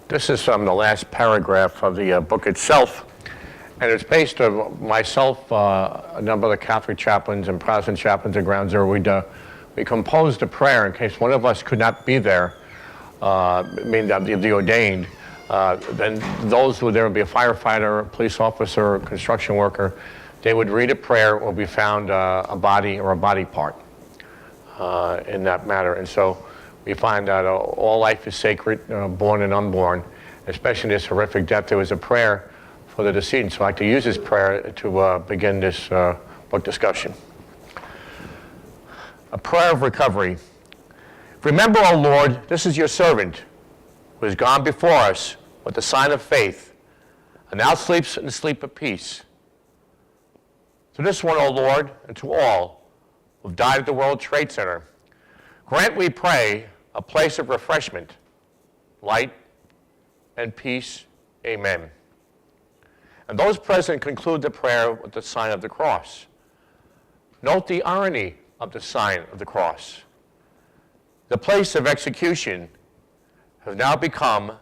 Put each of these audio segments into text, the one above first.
This is from the last paragraph of the book itself, and it's based on myself, a number of the Catholic chaplains and Protestant chaplains at Ground Zero. We composed a prayer in case one of us could not be there, meaning the ordained. Then those who there would be a firefighter, a police officer, a construction worker, they would read a prayer where we found a body or a body part in that matter. And so we find that all life is sacred, born and unborn, especially in this horrific death. There was a prayer for the decedent. So I'd like to use this prayer to begin this book discussion. A prayer of recovery. Remember, O Lord, this is your servant who has gone before us with the sign of faith and now sleeps in the sleep of peace. To this one, O Lord, and to all who have died at the World Trade Center, grant, we pray, a place of refreshment, light, and peace. Amen. And those present conclude the prayer with the sign of the cross. Note the irony of the sign of the cross. The place of execution has now become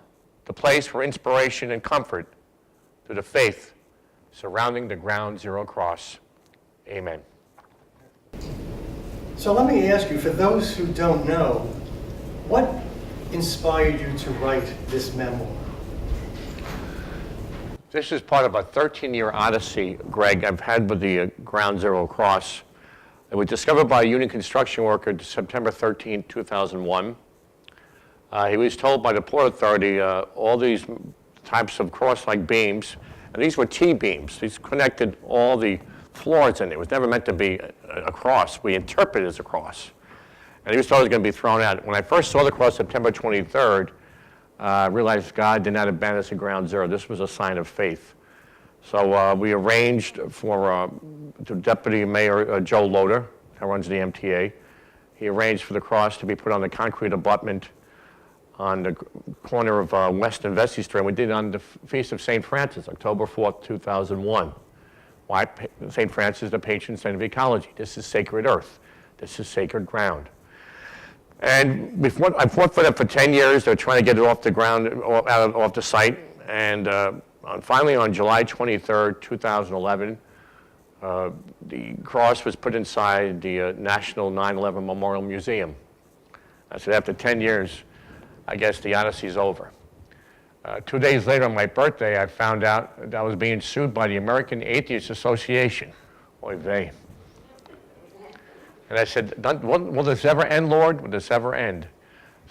the place for inspiration and comfort through the faith surrounding the Ground Zero cross. Amen. So let me ask you, for those who don't know, what inspired you to write this memoir? This is part of a 13-year odyssey, Greg, I've had with the Ground Zero cross. It was discovered by a union construction worker September 13, 2001. He was told by the Port Authority all these types of cross-like beams, and these were T-beams. These connected all the floors in it. It was never meant to be a cross. We interpret it as a cross. And he was told it was going to be thrown out. When I first saw the cross September 23rd, I realized God did not abandon us at Ground Zero. This was a sign of faith. So we arranged for Deputy Mayor Joe Loader, who runs the MTA. He arranged for the cross to be put on the concrete abutment on the corner of West and Vesey Street. We did it on the Feast of St. Francis, October 4th, 2001. Why? St. Francis, the patron saint of ecology. This is sacred earth. This is sacred ground. And I fought for them for 10 years. They're trying to get it off the ground, off the site. And finally, on July 23rd, 2011, the cross was put inside the National 9/11 Memorial Museum. I said, after 10 years, I guess the odyssey is over. 2 days later, on my birthday, I found out that I was being sued by the American Atheist Association. Oy vey. And I said, will this ever end, Lord? Will this ever end?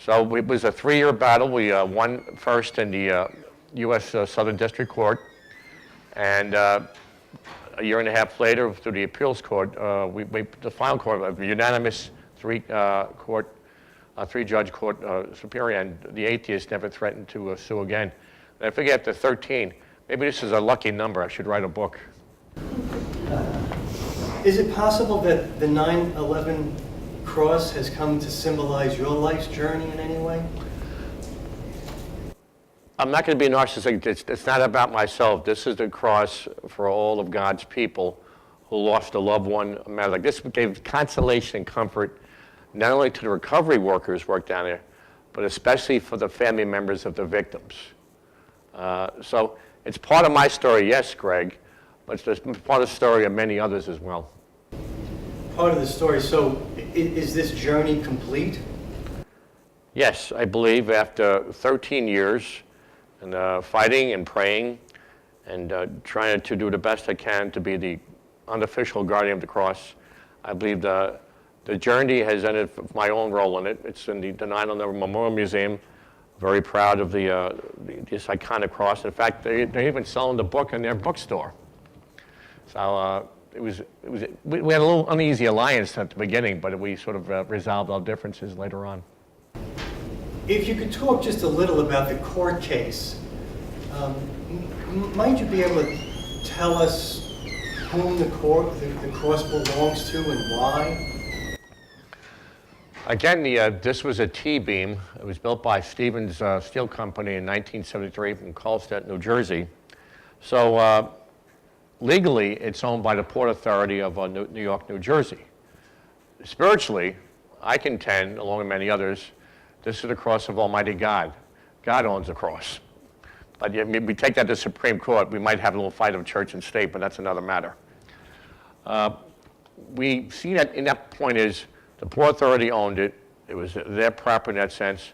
So it was a 3-year battle. We won first in the U.S. Southern District Court. And a year and a half later, through the appeals court, the final court, a unanimous three-judge court superior, and the atheist never threatened to sue again. And I figure after 13, maybe this is a lucky number. I should write a book. Is it possible that the 9/11 cross has come to symbolize your life's journey in any way? I'm not going to be narcissistic. It's not about myself. This is the cross for all of God's people who lost a loved one. Like this gave consolation and comfort not only to the recovery workers who work down there, but especially for the family members of the victims. So it's part of my story, yes, Greg, but it's part of the story of many others as well. Part of the story. So is this journey complete? Yes, I believe after 13 years and fighting and praying and trying to do the best I can to be the unofficial guardian of the cross, I believe the journey has ended my own role in it. It's in the 9/11 Memorial Museum. Very proud of this iconic cross. In fact, they're even selling the book in their bookstore. So we had a little uneasy alliance at the beginning, but we sort of resolved our differences later on. If you could talk just a little about the court case, might you be able to tell us whom the cross belongs to and why? Again, this was a T-beam. It was built by Stevens Steel Company in 1973 from Colstead, New Jersey. So legally, it's owned by the Port Authority of New York, New Jersey. Spiritually, I contend, along with many others, this is the cross of Almighty God. God owns the cross. But we take that to Supreme Court, we might have a little fight of church and state, but that's another matter. We see that in that point is the Port Authority owned it. It was their property in that sense,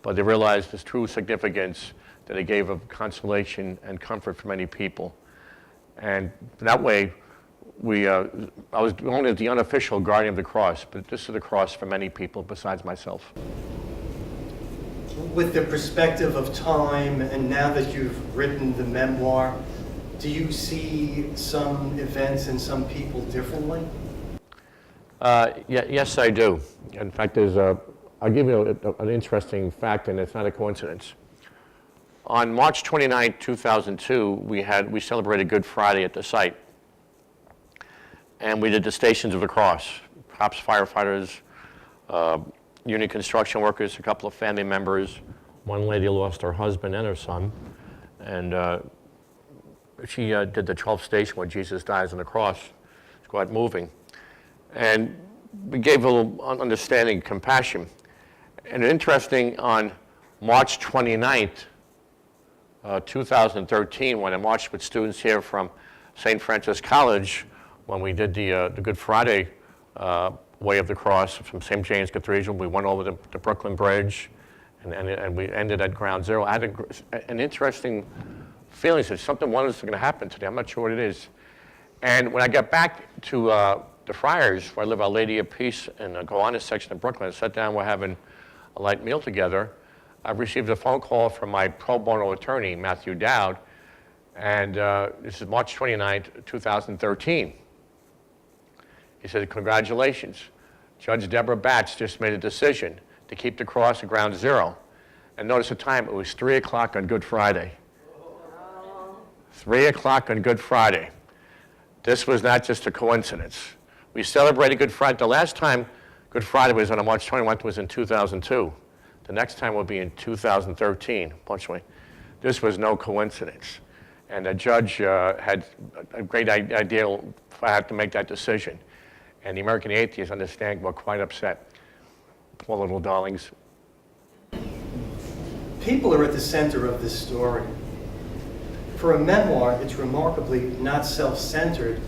but they realized its true significance that it gave of consolation and comfort for many people. And that way, I was known as the unofficial guardian of the cross, but this is the cross for many people besides myself. With the perspective of time, and now that you've written the memoir, do you see some events and some people differently? Yes, I do. In fact, I'll give you an interesting fact, and it's not a coincidence. On March 29, 2002, we celebrated Good Friday at the site. And we did the Stations of the Cross, cops, firefighters, union construction workers, a couple of family members. One lady lost her husband and her son. And she did the 12th station where Jesus dies on the cross. It's quite moving. And we gave a little understanding, compassion. And interesting, on March 29th, 2013, when I marched with students here from St. Francis College, when we did the Good Friday Way of the Cross from St. James Cathedral, we went over the Brooklyn Bridge, and we ended at Ground Zero. I had an interesting feeling that something wonderful is going to happen today. I'm not sure what it is. And when I got back to the Friars, where I live, Our Lady of Peace, in the Gowanus section of Brooklyn, I sat down, we're having a light meal together. I received a phone call from my pro bono attorney, Matthew Dowd, and this is March 29th, 2013. He said, congratulations. Judge Deborah Batts just made a decision to keep the cross at Ground Zero. And notice the time, it was 3 o'clock on Good Friday. 3 o'clock on Good Friday. This was not just a coincidence. We celebrated Good Friday. The last time Good Friday was on March 21st was in 2002. The next time will be in 2013, punctually. This was no coincidence. And the judge had a great idea for how to make that decision. And the American atheists, understand, were quite upset. Poor little darlings. People are at the center of this story. For a memoir, it's remarkably not self-centered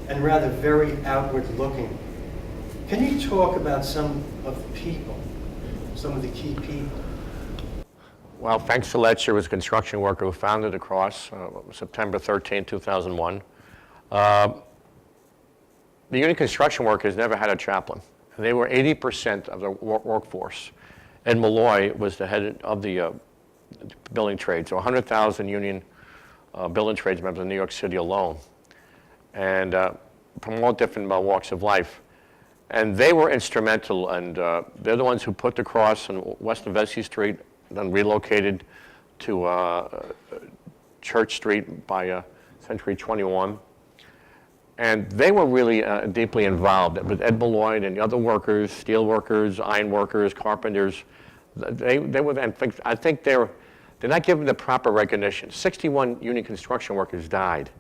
and rather very outward-looking. Can you talk about some of the people, some of the key people? Well, Frank Soletcher was a construction worker who founded the cross, September 13, 2001. The union construction workers never had a chaplain. They were 80% of the workforce. Ed Malloy was the head of the building trades, so 100,000 union building trades members in New York City alone, and from all different walks of life. And they were instrumental, and they're the ones who put the cross on West of Vesey Street, then relocated to Church Street by Century 21. And they were really deeply involved with Ed Malloy and the other workers, steel workers, iron workers, carpenters. They were, I think they're not given the proper recognition. 61 union construction workers died,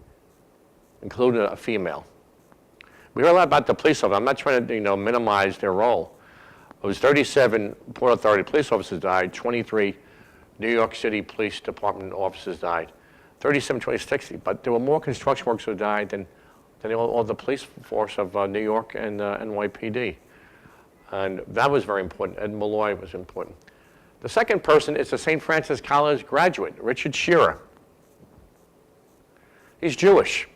including a female. We heard a lot about the police officers. I'm not trying to minimize their role. It was 37 Port Authority police officers died, 23 New York City Police Department officers died, 37, 60. But there were more construction workers who died than all the police force of New York and NYPD. And that was very important. Ed Malloy was important. The second person is a St. Francis College graduate, Richard Shearer. He's Jewish.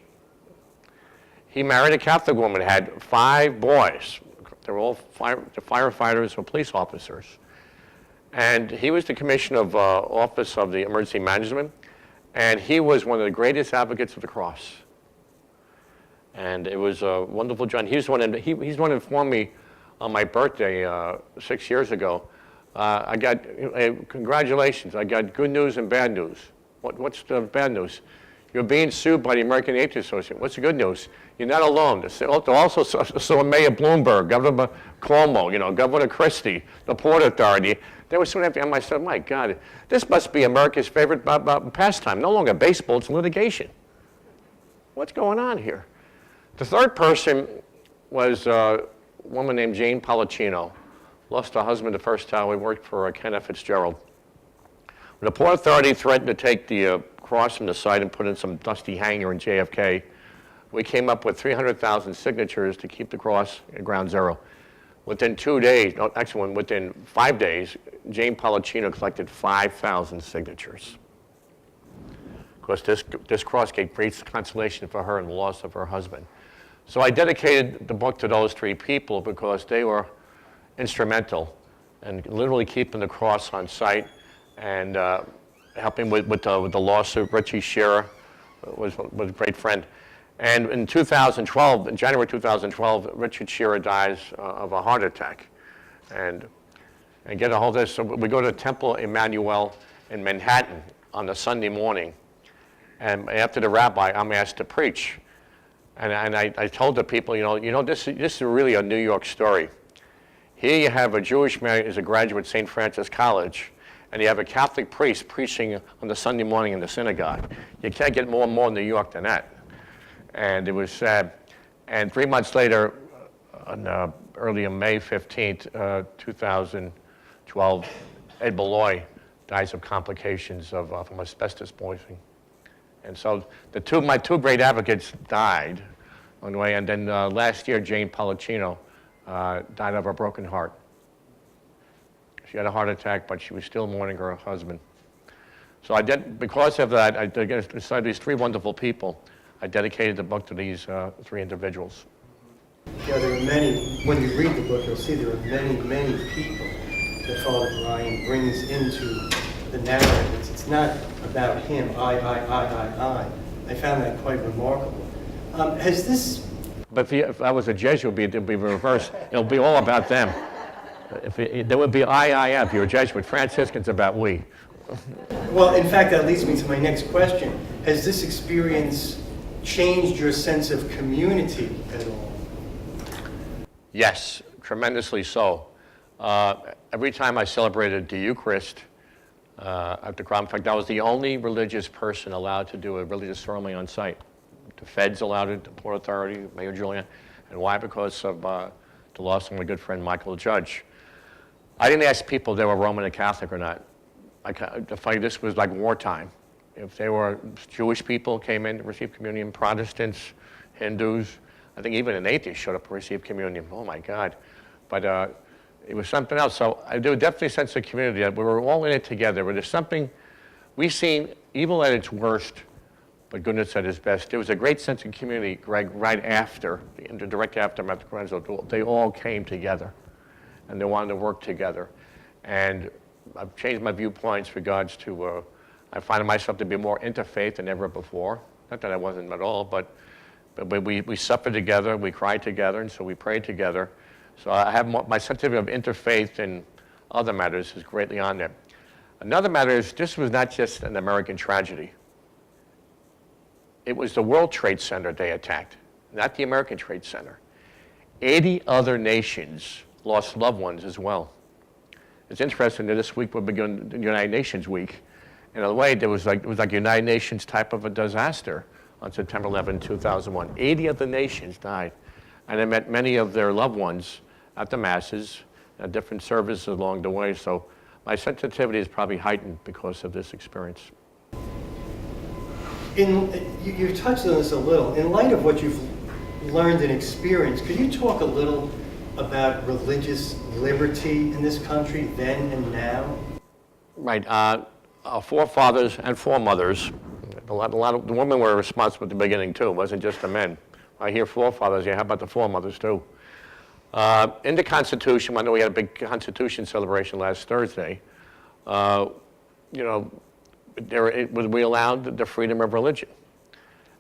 He married a Catholic woman, had 5 boys. They were all firefighters or police officers. And he was the commissioner of Office of the Emergency Management, and he was one of the greatest advocates of the cross. And it was a wonderful job. He's the one who informed me on my birthday 6 years ago. I got, congratulations, I got good news and bad news. What's the bad news? You're being sued by the American Atheist Association. What's the good news? You're not alone. Also, so Mayor Bloomberg, Governor Cuomo, Governor Christie, the Port Authority. They were so happy. And I said, my God, this must be America's favorite pastime. No longer baseball, it's litigation. What's going on here? The third person was a woman named Jane Policino. Lost her husband the first time. We worked for Kenneth Fitzgerald. The Port Authority threatened to take the cross from the site and put in some dusty hangar in JFK. We came up with 300,000 signatures to keep the cross at ground zero. Within 2 days, no, actually within 5 days, Jane Pollicino collected 5,000 signatures. Of course, this cross gave great consolation for her in the loss of her husband. So I dedicated the book to those three people because they were instrumental in literally keeping the cross on site and helping with the lawsuit. Richie Shearer was a great friend. And in 2012, in January 2012, Richard Shearer dies of a heart attack. And get a hold of this, so we go to Temple Emmanuel in Manhattan on a Sunday morning. And after the rabbi, I'm asked to preach. And I told the people, this is really a New York story. Here you have a Jewish man who's a graduate of St. Francis College, and you have a Catholic priest preaching on the Sunday morning in the synagogue. You can't get more New York than that. And it was sad. And 3 months later, on early on May 15th, 2012, Ed Beloy dies of complications from asbestos poisoning. And so my two great advocates died on the way. And then last year, Jane Pollicino died of a broken heart. She had a heart attack, but she was still mourning her husband. So because of that, I decided these three wonderful people. I dedicated the book to these three individuals. Yeah, there are many, when you read the book, you'll see there are many, many people that Father Brian brings into the narrative. It's not about him, I. I found that quite remarkable. Has this... But if I was a Jesuit, it would be reversed. It'll be all about them. There would be I. If you're a Jesuit. Franciscan's about we. Well, in fact, that leads me to my next question. Has this experience changed your sense of community at all? Yes, tremendously so. Every time I celebrated the Eucharist at the Crown, in fact, I was the only religious person allowed to do a religious ceremony on site. The feds allowed it, the Port Authority, Mayor Julian. And why? Because of the loss of my good friend Michael Judge. I didn't ask people if they were Roman or Catholic or not. This was like wartime. If they were Jewish people came in to receive communion, Protestants, Hindus, I think even an atheist showed up to receive communion. Oh my God. But it was something else. So there was definitely a sense of community that we were all in it together. But there's something, we've seen evil at its worst, but goodness at its best. There was a great sense of community, Greg, right after, in the direct aftermath of the Lorenzo. They all came together and they wanted to work together. And I've changed my viewpoints with regards to, I find myself to be more interfaith than ever before. Not that I wasn't at all, but we suffered together, we cried together, and so we prayed together. So I have my sensitivity of interfaith and other matters is greatly on there. Another matter is this was not just an American tragedy. It was the World Trade Center they attacked, not the American Trade Center. 80 other nations lost loved ones as well. It's interesting that this week we're beginning the United Nations Week. In a way, it was like United Nations type of a disaster on September 11, 2001. 80 of the nations died. And I met many of their loved ones at the masses, at different services along the way. So my sensitivity is probably heightened because of this experience. You touched on this a little. In light of what you've learned and experienced, could you talk a little about religious liberty in this country then and now? Right. Our forefathers and foremothers, a lot of the women were responsible at the beginning too. It wasn't just the men. I hear forefathers. Yeah, how about the foremothers too? In the Constitution, I know we had a big Constitution celebration last Thursday. We allowed the freedom of religion,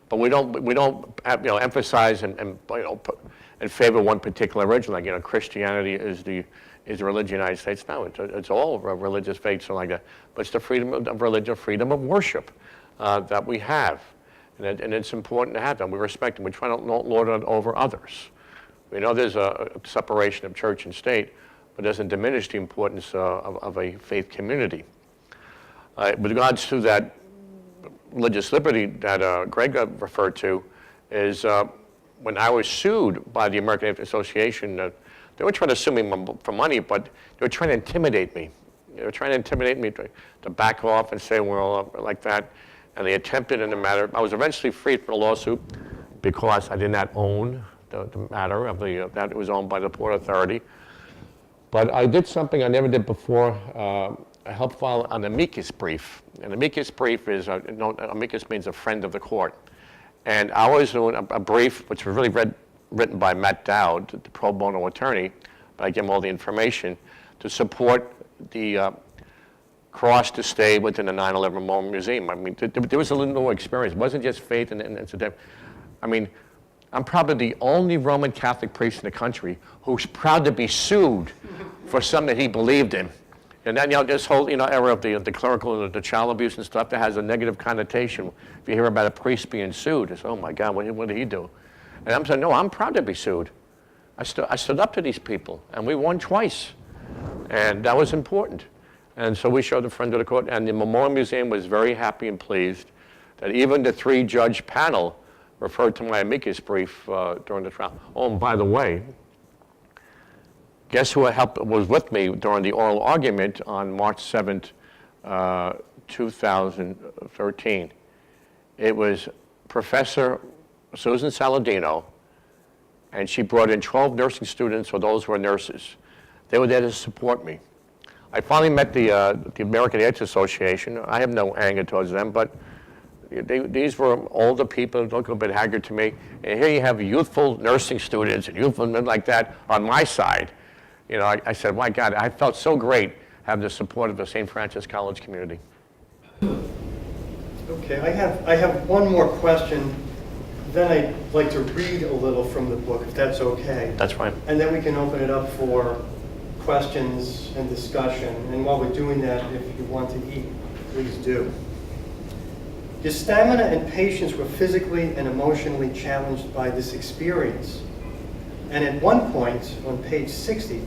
but we don't emphasize and favor one particular religion. Like Christianity is the religion of the United States. No, it's all religious faiths and like that. But it's the freedom of religion, freedom of worship that we have, and it's important to have that. We respect them. We try not to lord it over others. We know there's a separation of church and state, but it doesn't diminish the importance of a faith community. With regards to that religious liberty that Greg referred to, is when I was sued by the American Association, they were trying to sue me for money, but they were trying to intimidate me. They were trying to intimidate me to back off and say we're all like that. And they attempted in the matter. I was eventually freed from the lawsuit because I did not own the matter of that it was owned by the Port Authority. But I did something I never did before. I helped file an amicus brief. An amicus brief is, amicus means a friend of the court. And I was doing a brief, which was really written by Matt Dowd, the pro bono attorney, but I gave him all the information to support the cross to stay within the 9/11 Memorial Museum. I mean, there was a little more experience. It wasn't just faith and I mean, I'm probably the only Roman Catholic priest in the country who's proud to be sued for something that he believed in. And then, this whole, era of the clerical and the child abuse and stuff that has a negative connotation. If you hear about a priest being sued, it's, oh my God, what did he do? And I'm saying, no, I'm proud to be sued. I stood up to these people, and we won twice. And that was important. And so we showed the friend of the court, and the Memorial Museum was very happy and pleased that even the 3-judge panel referred to my amicus brief during the trial. Oh, and by the way, guess who was with me during the oral argument on March 7th, 2013? It was Professor Susan Saladino, and she brought in 12 nursing students, or those who are nurses. They were there to support me. I finally met the American AIDS Association. I have no anger towards them, but these were older people, look a bit haggard to me. And here you have youthful nursing students and youthful men like that on my side. I said, my God, I felt so great having the support of the St. Francis College community. Okay, I have one more question. Then I'd like to read a little from the book, if that's okay. That's fine. And then we can open it up for questions and discussion. And while we're doing that, if you want to eat, please do. Your stamina and patience were physically and emotionally challenged by this experience. And at one point, on page 60,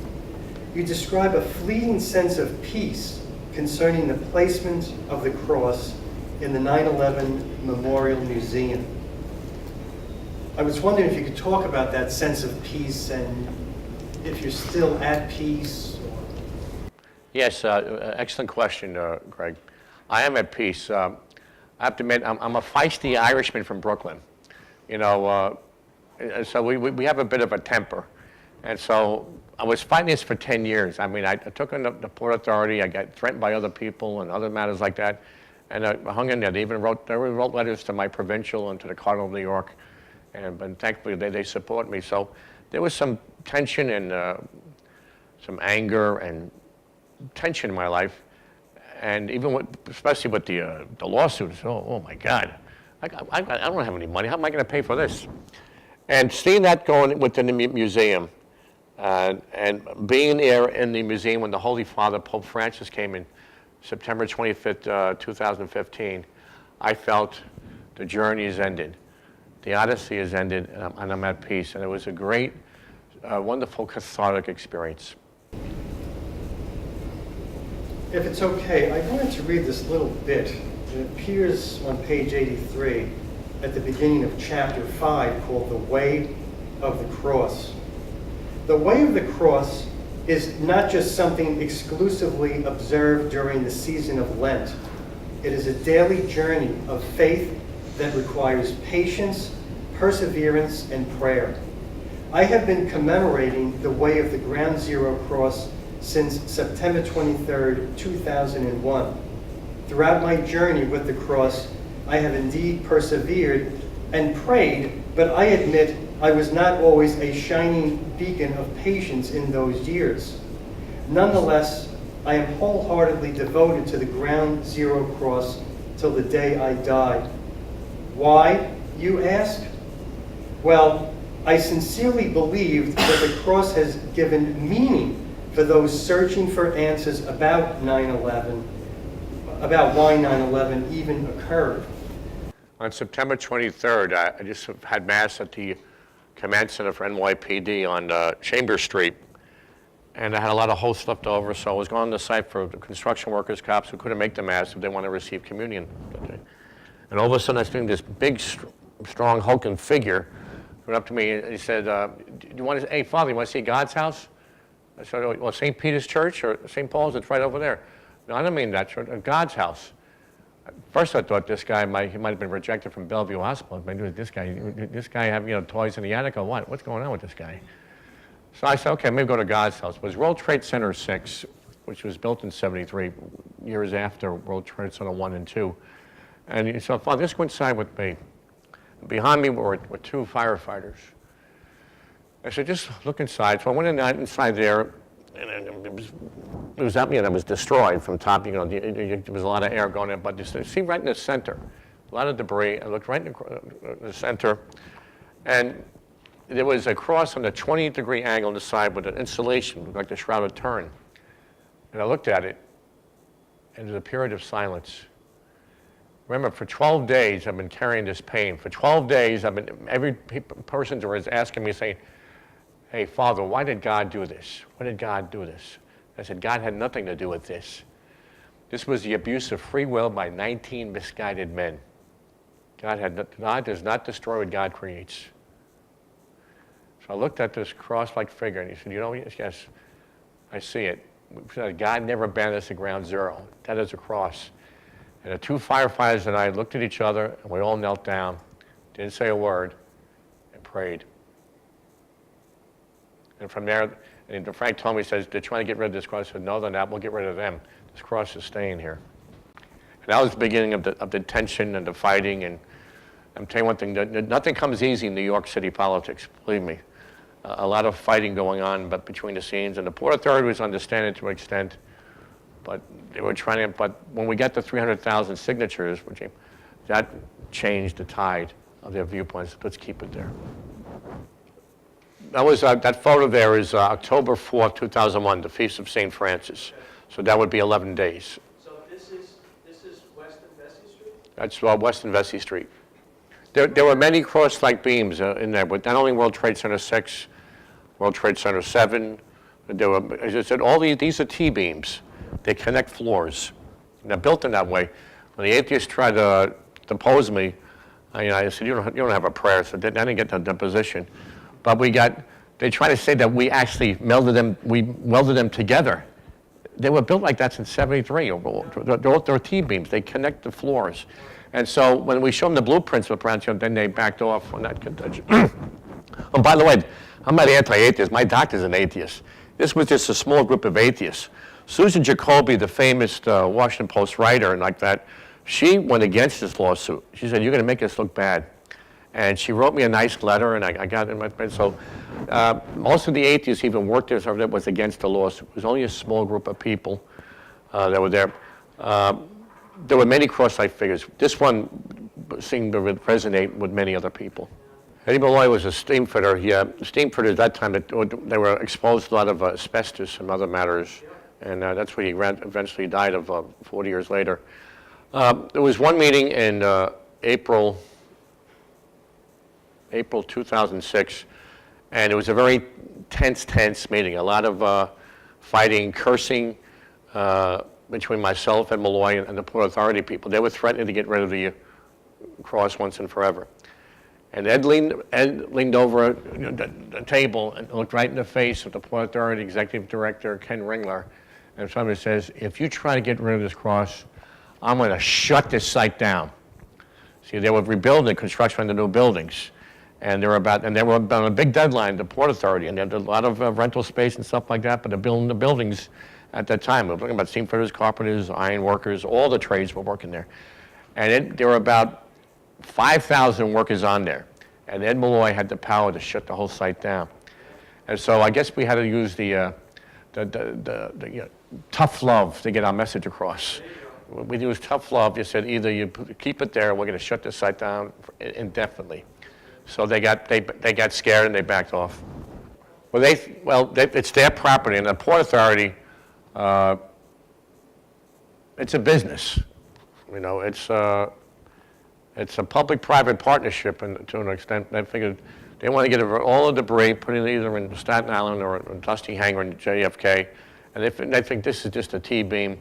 you describe a fleeting sense of peace concerning the placement of the cross in the 9/11 Memorial Museum. I was wondering if you could talk about that sense of peace and if you're still at peace. Yes, excellent question, Greg. I am at peace. I have to admit, I'm a feisty Irishman from Brooklyn. So we have a bit of a temper. And so I was fighting this for 10 years. I mean, I took on the Port Authority. I got threatened by other people and other matters like that. And I hung in there. They wrote letters to my provincial and to the Cardinal of New York. And thankfully, they support me. So there was some tension and some anger and tension in my life. And even especially with the lawsuits, oh my God, I don't have any money. How am I going to pay for this? And seeing that going within the museum, and being there in the museum when the Holy Father, Pope Francis, came in September 25th, 2015, I felt the journey has ended. The odyssey has ended, and I'm at peace. And it was a great, wonderful cathartic experience. If it's okay, I wanted to read this little bit. It appears on page 83 at the beginning of chapter 5 called The Way of the Cross. The way of the cross is not just something exclusively observed during the season of Lent. It is a daily journey of faith that requires patience, perseverance, and prayer. I have been commemorating the Way of the Ground Zero Cross since September 23rd, 2001. Throughout my journey with the cross, I have indeed persevered and prayed, but I admit I was not always a shining beacon of patience in those years. Nonetheless, I am wholeheartedly devoted to the Ground Zero Cross till the day I die. Why, you ask? Well, I sincerely believed that the cross has given meaning for those searching for answers about 9/11, about why 9/11 even occurred. On September 23rd, I just had Mass at the Command Center for NYPD on Chambers Street. And I had a lot of hosts left over, so I was going on the site for the construction workers, cops who couldn't make the Mass if they want to receive communion. And all of a sudden, I seen this big, strong, hulking figure went up to me and he said, "Do you want to? Hey, Father, you want to see God's house?" I said, well, St. Peter's Church or St. Paul's, it's right over there. No, I don't mean that church, God's house. First I thought he might have been rejected from Bellevue Hospital. This guy have, toys in the attic or what? What's going on with this guy? So I said, okay, maybe go to God's house. It was World Trade Center 6, which was built in 73, years after World Trade Center 1 and 2. And he said, Father, just go inside with me. Behind me were two firefighters. I said, just look inside. So I went inside there, and it was that was destroyed from top. There was a lot of air going in, but you see right in the center, a lot of debris. I looked right in the center, and there was a cross on a 20-degree angle on the side with an insulation, like the Shroud of Turin. And I looked at it, and there's a period of silence. Remember, for 12 days, I've been carrying this pain. For 12 days, every person was asking me, saying, hey, Father, why did God do this? Why did God do this? I said, God had nothing to do with this. This was the abuse of free will by 19 misguided men. God does not destroy what God creates. So I looked at this cross-like figure, and he said, yes, I see it. God never abandoned us at ground zero. That is a cross. And the two firefighters and I looked at each other, and we all knelt down, didn't say a word, and prayed. And from there, and Frank told me, he says, they're trying to get rid of this cross. I said, no, they're not. We'll get rid of them. This cross is staying here. And that was the beginning of the tension and the fighting. And I'm telling you one thing, nothing comes easy in New York City politics, believe me. A lot of fighting going on, but between the scenes. And the Port Authority was understanding to an extent, but they were trying to, but when we got to 300,000 signatures, that changed the tide of their viewpoints. Let's keep it there. That photo there is October 4th, 2001, the Feast of St. Francis. So that would be 11 days. So this is West and Vesey Street? That's West and Vesey Street. There were many cross-like beams in there, but not only World Trade Center 6, World Trade Center 7. There were, as I said, these are T-beams. They connect floors. And they're built in that way. When the atheists tried to depose me, I said, you don't have a prayer, so I didn't get the deposition. But they try to say that we actually welded them together. They were built like that since 73. They're T-beams. They connect the floors. And so when we show them the blueprints of the then they backed off on that contention. Oh, by the way, I'm not anti-atheist. My doctor's an atheist. This was just a small group of atheists. Susan Jacoby, the famous Washington Post writer and like that, she went against this lawsuit. She said, you're going to make us look bad. And she wrote me a nice letter, and I got it in my pen. So most of the atheists even worked there, so that was against the lawsuit. It was only a small group of people that were there. There were many cross-like figures. This one seemed to resonate with many other people. Eddie Malloy was a steam fitter. Steam fitters at that time, they were exposed to a lot of asbestos and other matters, and that's what he eventually died of 40 years later. There was one meeting in April 2006, and it was a very tense meeting. A lot of fighting, cursing between myself and Malloy and the Port Authority people. They were threatening to get rid of the cross once and forever. And Ed leaned over the table and looked right in the face of the Port Authority Executive Director, Ken Ringler, and somebody says, if you try to get rid of this cross, I'm going to shut this site down. See, they were rebuilding construction of the new buildings. And they were on a big deadline, the Port Authority, and they had a lot of rental space and stuff like that, but they're building the buildings at that time. We were talking about steam fitters, carpenters, iron workers, all the trades were working there. And there were about 5,000 workers on there. And Ed Malloy had the power to shut the whole site down. And so I guess we had to use the tough love to get our message across. We used tough love. You said either you keep it there or we're going to shut this site down indefinitely. So they got scared and they backed off. It's their property, and the Port Authority, it's a business. It's a public-private partnership, and to an extent, they figured they want to get all the debris, put it either in Staten Island or a dusty hangar in JFK, and they think this is just a T-beam.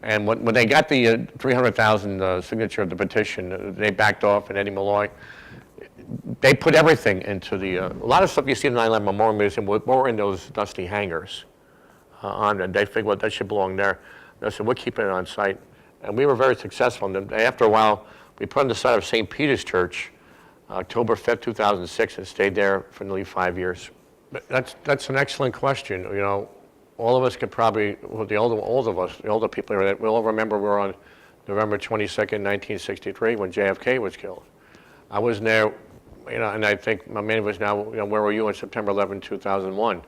And when they got the 300,000 signature of the petition, they backed off, and Eddie Malloy, they put everything into the, a lot of stuff you see in the 9/11 Memorial Museum were in those dusty hangars on it. They figured, well, that should belong there. They said, we're keeping it on site. And we were very successful. And after a while, we put on the site of St. Peter's Church, October 5th, 2006, and stayed there for nearly 5 years. That's an excellent question. You know, all of us could probably, well, the older people here, we all remember we were on November 22nd, 1963, when JFK was killed. I wasn't there, you know, and I think many of us now, you know, where were you on September 11, 2001?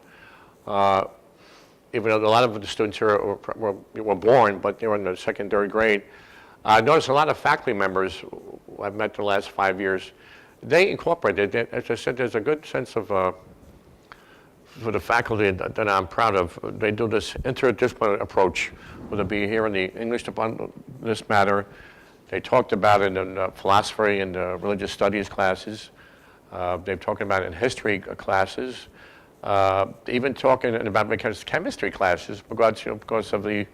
Even though a lot of the students here were born, but they were in the second, third grade. I noticed a lot of faculty members I've met the last 5 years, they incorporated it. As I said, there's a good sense of, for the faculty that I'm proud of. They do this interdisciplinary approach, whether it be here in the English department, this matter. They talked about it in philosophy and religious studies classes. They've talked about it in history classes. Even talking about chemistry classes because of the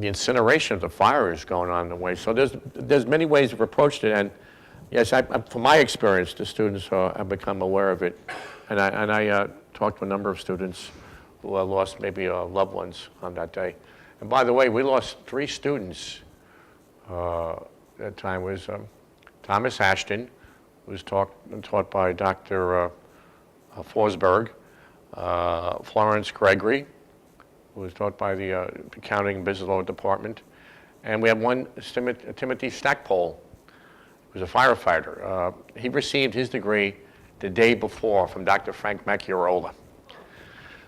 incineration of the fires going on in the way. So there's many ways of approaching it, and yes, from my experience, the students have become aware of it, and I talked to a number of students who lost maybe loved ones on that day. And by the way, we lost 3 students. That time was Thomas Ashton, who was taught by Dr. Forsberg, Florence Gregory, who was taught by the Accounting and Business Law Department, and we had one, Timothy Stackpole, who was a firefighter. He received his degree the day before from Dr. Frank Macchiarola.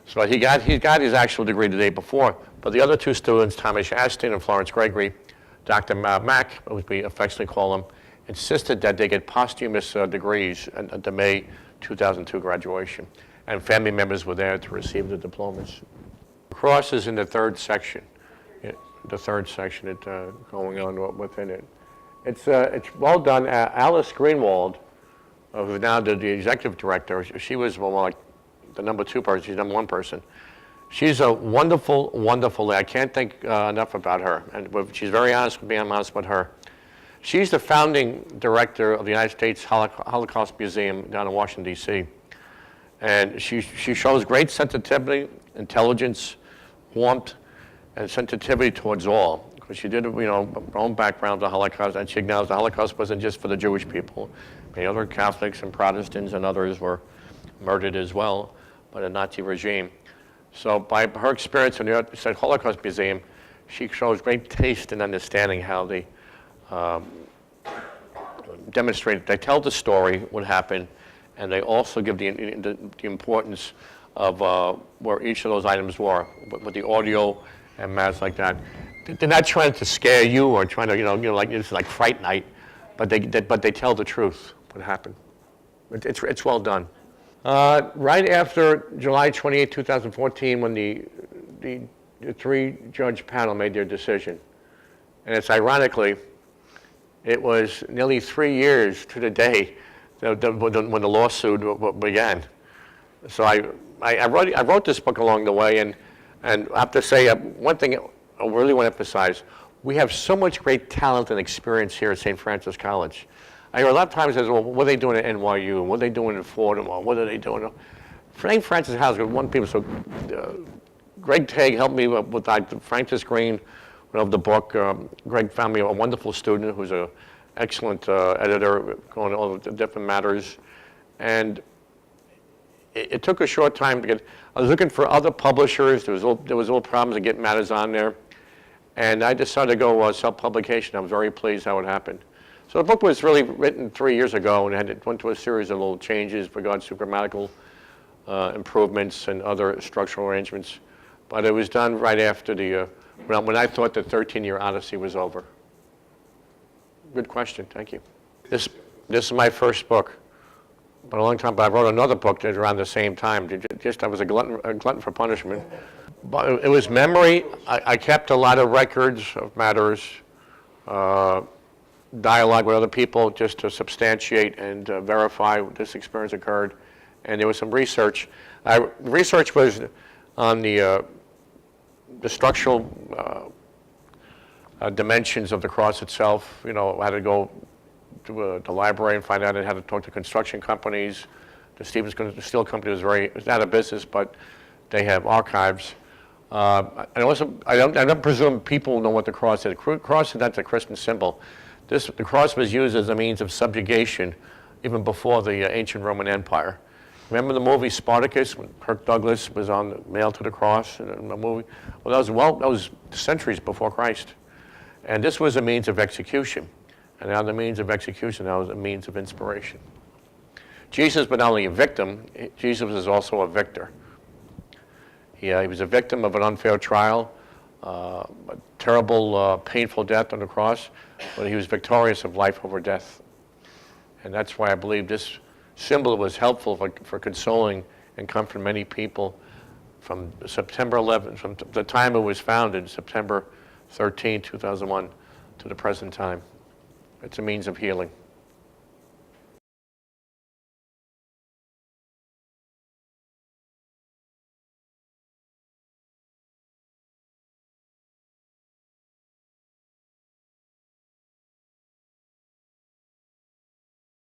So he got his actual degree the day before, but the other 2 students, Thomas Ashton and Florence Gregory, Dr. Mack, as we affectionately call him, insisted that they get posthumous degrees at the May 2002 graduation, and family members were there to receive the diplomas. The cross is in the 3rd section, the 3rd section, going on within it. It's well done. Alice Greenwald, who's now the executive director, she was more like the number 2 person, she's number 1 person. She's a wonderful, wonderful lady. I can't think enough about her, and she's very honest with me, I'm honest with her. She's the founding director of the United States Holocaust Museum down in Washington, D.C. And she shows great sensitivity, intelligence, warmth, and sensitivity towards all. Because she did, you know, her own background, the Holocaust, and she acknowledged the Holocaust wasn't just for the Jewish people. Many other Catholics and Protestants and others were murdered as well by the Nazi regime. So by her experience in the United States Holocaust Museum, she shows great taste and understanding how they demonstrate. They tell the story, what happened, and they also give the importance of where each of those items were, with the audio and matters like that. They're not trying to scare you or trying to, like it's like Fright Night, but they tell the truth, what happened. It's well done. Right after July 28, 2014, when the 3-judge panel made their decision, and it's ironically, it was nearly 3 years to the day when the lawsuit began. So I wrote this book along the way, and I have to say, one thing I really want to emphasize, we have so much great talent and experience here at St. Francis College. I hear a lot of times says, well, what are they doing at NYU? What are they doing in Fordham? Or what are they doing? St. Francis College, one people, so Greg Tague helped me with Francis Green of the book. Greg found me a wonderful student who's an excellent editor going on all the different matters. And it took a short time to get, I was looking for other publishers. There was little problems to get matters on there. And I decided to go self-publication. I was very pleased how it happened. So the book was really written 3 years ago, and it went through a series of little changes with regards to grammatical improvements and other structural arrangements. But it was done right after when I thought the 13-year odyssey was over. Good question, thank you. This is my first book, but a long time, but I wrote another book around the same time. I was a glutton for punishment. But it was memory. I kept a lot of records of matters, dialogue with other people just to substantiate and verify this experience occurred. And there was some research. Research was on the structural dimensions of the cross itself, how to go to the library and find out how to talk to construction companies. The Steel Company was out of business, but they have archives. And also, I don't presume people know what the cross is. The cross is not the Christian symbol. The cross was used as a means of subjugation even before the ancient Roman Empire. Remember the movie Spartacus, when Kirk Douglas was nailed to the cross in the movie? Well, that was centuries before Christ. And this was a means of execution. And now the means of execution now is a means of inspiration. Jesus was not only a victim, Jesus was also a victor. He was a victim of an unfair trial, a terrible, painful death on the cross, but he was victorious of life over death. And that's why I believe this symbol was helpful for consoling and comforting many people from September 11th, from the time it was founded, September 13, 2001, to the present time. It's a means of healing.